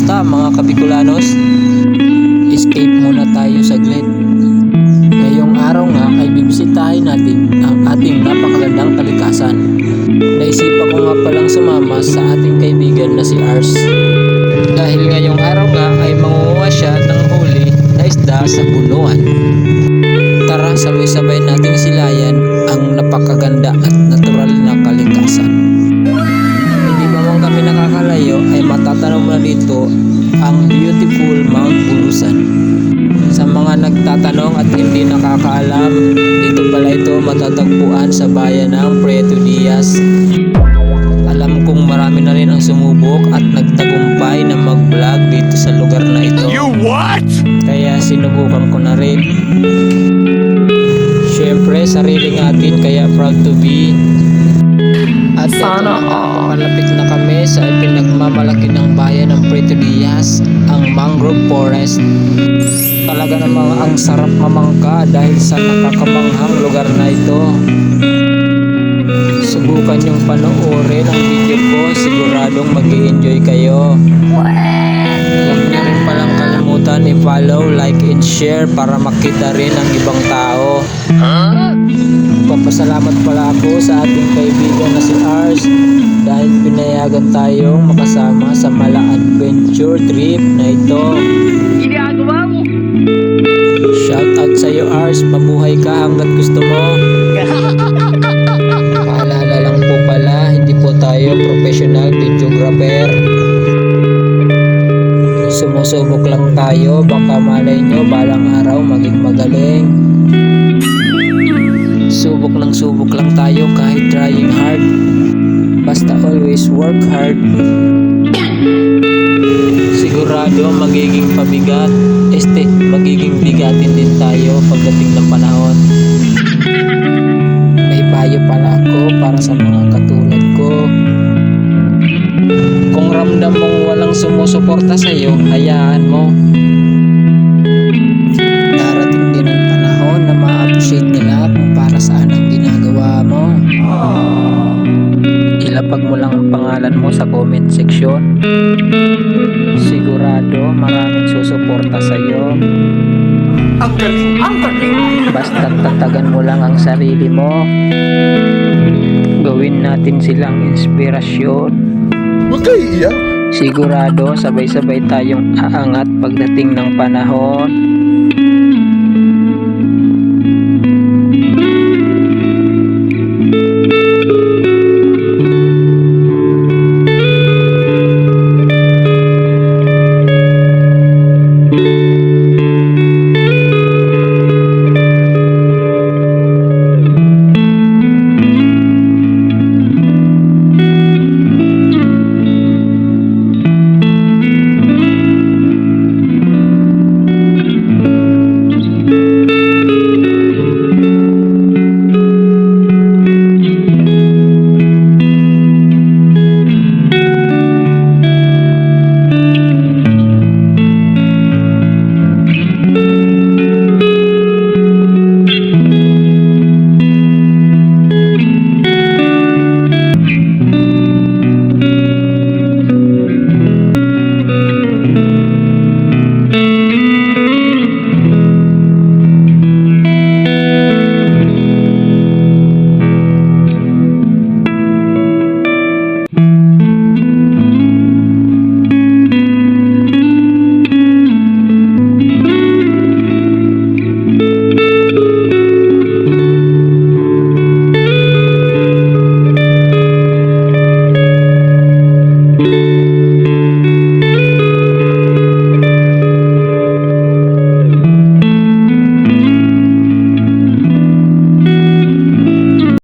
Kamusta mga Kabicolanos? Escape muna tayo saglit. Ngayong araw nga ay bibisitahin natin ang ating napakagandang kalikasan. Naisipan ko nga palang sumama sa ating kaibigan na si Ars. Dahil ngayong araw nga ay mangunguha siya ng huli na isda sa punuan. Tara, sabay-sabay nating silayan ang napakaganda at natural na kalikasan. Hindi pa man kami nakakalayo ay matatanaw mo na dito ang beautiful Mount Bulusan. Sa mga nagtatanong at hindi nakakaalam, dito pala ito matatagpuan sa bayan ng Puerto Diaz. Alam kong marami na rin ang sumubok at nagtagumpay na mag-vlog dito sa lugar na ito. You what? Kaya sinubukan ko na rin. Siyempre, sariling atin, kaya proud to be. At ito na nga, malapit na kami sa pinagmamalaki ng bayan ng Puerto Diaz, ang Mangrove Forest. Talaga namang ang sarap mamangka dahil sa nakakamanghang lugar na ito. Subukan yung panoorin ang video ko, siguradong mag-i-enjoy kayo. Huwag niyo rin palang kalimutan i-follow, like, and share para makita rin ang ibang tao. Papasalamat pala ako sa ating kaibigan na si Ars dahil pinayagan tayong makasama sa Mala Adventure trip na ito. Ginagawa mo! Shout out sa iyo Ars, mabuhay ka hanggat gusto mo. Paalala lang po pala, hindi po tayo professional videographer. Sumusubok lang tayo, baka malay nyo balang araw maging magaling. Subok lang tayo kahit trying hard. Basta always work hard. Sigurado magiging pabigat. Magiging bigatin din tayo pagdating ng panahon. May payo pala ako para sa mga katulad ko. Kung ramdam mong walang sumusuporta sa iyo, hayaan mo. Darating din ang panahon na ma-appreciate nila kung para saan ang ginagawa mo. Ilapag mo lang ang pangalan mo sa comment section. Sigurado maraming susuporta sa iyo. Ang galing! Ang galing! Basta tatagan mo lang ang sarili mo. Gawin natin silang inspirasyon. Huwag kayo iiyak! Sigurado sabay-sabay tayong aangat pagdating ng panahon.